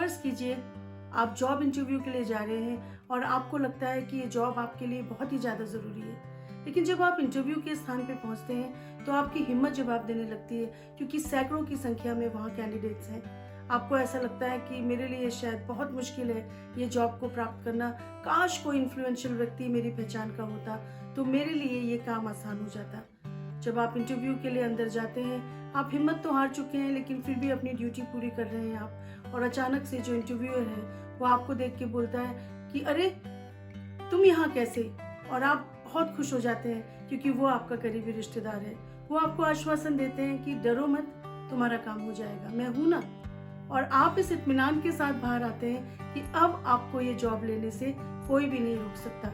फ़र्ज़ कीजिए आप जॉब इंटरव्यू के लिए जा रहे हैं और आपको लगता है कि ये जॉब आपके लिए बहुत ही ज़्यादा ज़रूरी है। लेकिन जब आप इंटरव्यू के स्थान पे पहुंचते हैं तो आपकी हिम्मत जवाब देने लगती है, क्योंकि सैकड़ों की संख्या में वहाँ कैंडिडेट्स हैं। आपको ऐसा लगता है कि मेरे लिए शायद बहुत मुश्किल है ये जॉब को प्राप्त करना, काश कोई इन्फ्लुएंशियल व्यक्ति मेरी पहचान का होता तो मेरे लिए ये काम आसान हो जाता। जब आप इंटरव्यू के लिए अंदर जाते हैं, आप हिम्मत तो हार चुके हैं लेकिन फिर भी अपनी ड्यूटी पूरी कर रहे हैं आप, और अचानक से जो इंटरव्यूअर है वो आपको देख के बोलता है कि अरे तुम यहाँ कैसे, और आप बहुत खुश हो जाते हैं क्योंकि वो आपका करीबी रिश्तेदार है। वो आपको आश्वासन देते हैं कि डरो मत, तुम्हारा काम हो जाएगा, मैं हूं ना। और आप इस इत्मीनान के साथ बाहर आते हैं कि अब आपको ये जॉब लेने से कोई भी नहीं रोक सकता।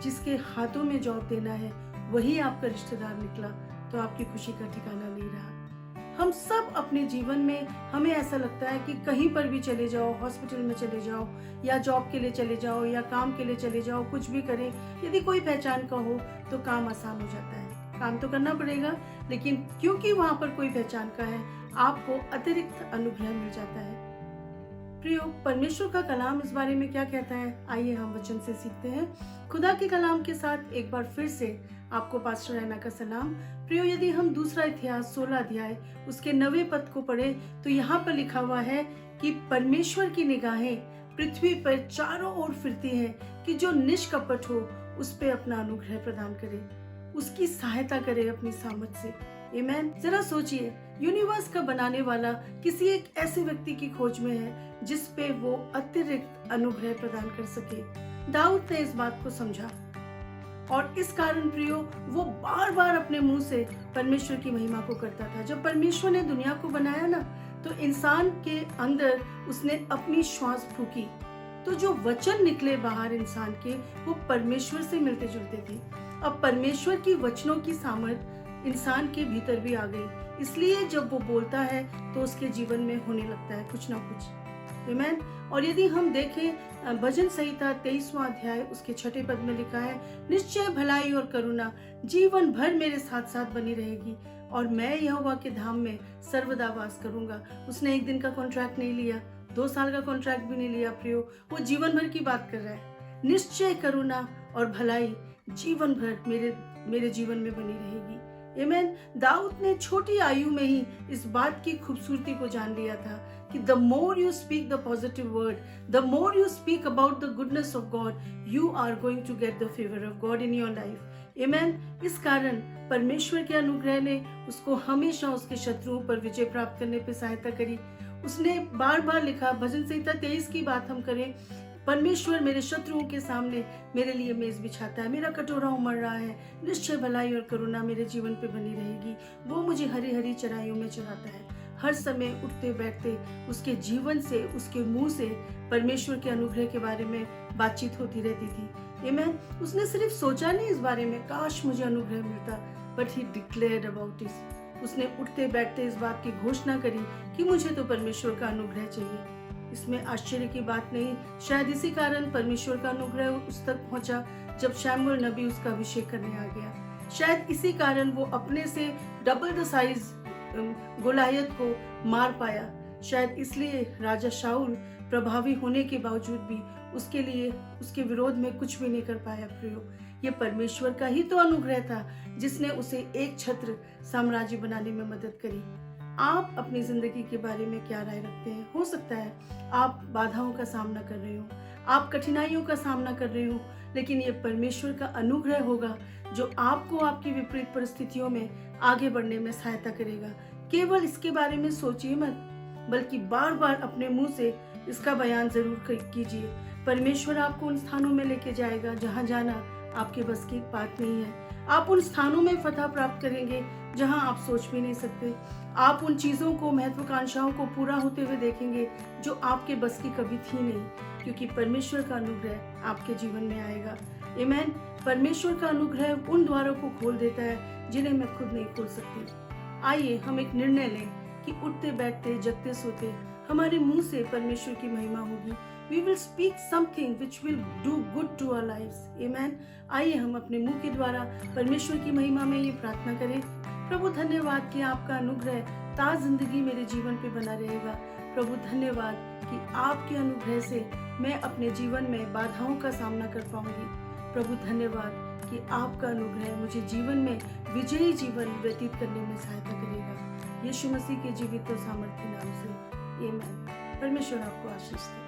जिसके हाथों में जॉब देना है वही आपका रिश्तेदार निकला तो आपकी खुशी का ठिकाना नहीं रहा। हम सब अपने जीवन में, हमें ऐसा लगता है कि कहीं पर भी चले जाओ, हॉस्पिटल में चले जाओ या जॉब के लिए चले जाओ या काम के लिए चले जाओ, कुछ भी करें, यदि कोई पहचान का हो तो काम आसान हो जाता है। काम तो करना पड़ेगा लेकिन क्योंकि वहां पर कोई पहचान का है, आपको अतिरिक्त अनुग्रह मिल जाता है। प्रियो, परमेश्वर का कलाम इस बारे में क्या कहता है, आइए हम वचन से सीखते हैं। खुदा के कलाम के साथ एक बार फिर से आपको पास्टर रैना का सलाम। प्रियो, यदि हम दूसरा इतिहास 16 अध्याय उसके 9वें पद को पढ़े तो यहाँ पर लिखा हुआ है कि परमेश्वर की निगाहें पृथ्वी पर चारों ओर फिरती हैं कि जो निष्कपट हो उस पे अपना अनुग्रह प्रदान करे, उसकी सहायता करे अपनी सामर्थ से। आमीन। जरा सोचिए, यूनिवर्स का बनाने वाला किसी एक ऐसे व्यक्ति की खोज में है जिस पे वो अतिरिक्त अनुग्रह प्रदान कर सके। दाऊद ने इस बात को समझा और इस कारण प्रियो वो बार बार अपने मुंह से परमेश्वर की महिमा को करता था। जब परमेश्वर ने दुनिया को बनाया ना, तो इंसान के अंदर उसने अपनी श्वास फूकी तो जो वचन निकले बाहर इंसान के, वो परमेश्वर से मिलते जुलते थे। अब परमेश्वर की वचनों की सामर्थ इंसान के भीतर भी आ गई, इसलिए जब वो बोलता है तो उसके जीवन में होने लगता है कुछ ना कुछ। आमीन। और यदि हम देखें भजन संहिता 23वां अध्याय उसके 6 पद में लिखा है, निश्चय भलाई और करुणा जीवन भर मेरे साथ साथ बनी रहेगी और मैं यहोवा के धाम में सर्वदा वास करूंगा। उसने एक दिन का कॉन्ट्रैक्ट नहीं लिया, 2 साल का कॉन्ट्रैक्ट भी नहीं लिया प्रियो, वो जीवन भर की बात कर रहा है। निश्चय करुणा और भलाई जीवन भर मेरे जीवन में बनी रहेगी। आमीन। दाऊद ने छोटी आयु में ही इस बात की खूबसूरती को जान लिया था कि the more you speak the positive word, the more you speak about the goodness of God, you are going to get the favour of God in your life. आमीन। इस कारण परमेश्वर के अनुग्रह ने उसको हमेशा उसके शत्रुओं पर विजय प्राप्त करने पर सहायता करी। उसने बार बार लिखा, भजन संहिता 23 की बात हम करें, परमेश्वर मेरे शत्रुओं के सामने मेरे लिए मेज बिछाता है, मेरा कटोरा उमड़ रहा है, निश्चय भलाई और करुणा मेरे जीवन पे बनी रहेगी। वो मुझे हरी हरी चराइयों में चराता है। हर समय उठते बैठते उसके जीवन से, उसके मुंह से परमेश्वर के अनुग्रह के बारे में बातचीत होती रहती थी। आमीन। उसने सिर्फ सोचा नहीं इस बारे में काश मुझे अनुग्रह मिलता, but he declared about it. उसने उठते बैठते इस बात की घोषणा करी कि मुझे तो परमेश्वर का अनुग्रह चाहिए। इसमें आश्चर्य की बात नहीं, शायद इसी कारण परमेश्वर का अनुग्रह उस तक पहुंचा जब शमूएल नबी उसका अभिषेक करने आ गया। शायद इसी कारण वो अपने से डबल द साइज गोलायत को मार पाया। शायद इसलिए राजा शाऊल प्रभावी होने के बावजूद भी उसके विरोध में कुछ भी नहीं कर पाया। प्रियो, ये परमेश्वर का ही तो अनुग्रह था जिसने उसे एक छत्र साम्राज्य बनाने में मदद करी। आप अपनी जिंदगी के बारे में क्या राय रखते हैं? हो सकता है आप बाधाओं का सामना कर रहे हो, आप कठिनाइयों का सामना कर रहे हो, लेकिन ये परमेश्वर का अनुग्रह होगा जो आपको आपकी विपरीत परिस्थितियों में आगे बढ़ने में सहायता करेगा। केवल इसके बारे में सोचिए मत, बल्कि बार बार अपने मुंह से इसका बयान जरूर कीजिए। परमेश्वर आपको उन स्थानों में लेके जाएगा जहां जाना आपके बस की बात नहीं है। आप उन स्थानों में फतह प्राप्त करेंगे जहां आप सोच भी नहीं सकते। आप उन चीजों को, महत्वाकांक्षाओं को पूरा होते हुए देखेंगे जो आपके बस की कभी थी नहीं, क्योंकि परमेश्वर का अनुग्रह आपके जीवन में आएगा। आमीन। परमेश्वर का अनुग्रह उन द्वारों को खोल देता है जिन्हें मैं खुद नहीं खोल सकती। आइए हम एक निर्णय लें कि उठते बैठते जगते सोते हमारे मुंह से परमेश्वर की महिमा होगी। We will speak something which will do good to our lives. Amen. आइए हम अपने मुंह के द्वारा परमेश्वर की महिमा में ये प्रार्थना करें। प्रभु धन्यवाद कि आपका अनुग्रह ताज जिंदगी मेरे जीवन पे बना रहेगा। प्रभु धन्यवाद कि आपके अनुग्रह से मैं अपने जीवन में बाधाओं का सामना कर पाऊंगी। प्रभु धन्यवाद कि आपका अनुग्रह मुझे जीवन में विजयी जीवन व्यतीत करने में सहायता करेगा। यीशु मसीह के जीवित और सामर्थ्य नाम से आमीन। परमेश्वर आपको आशीष दे।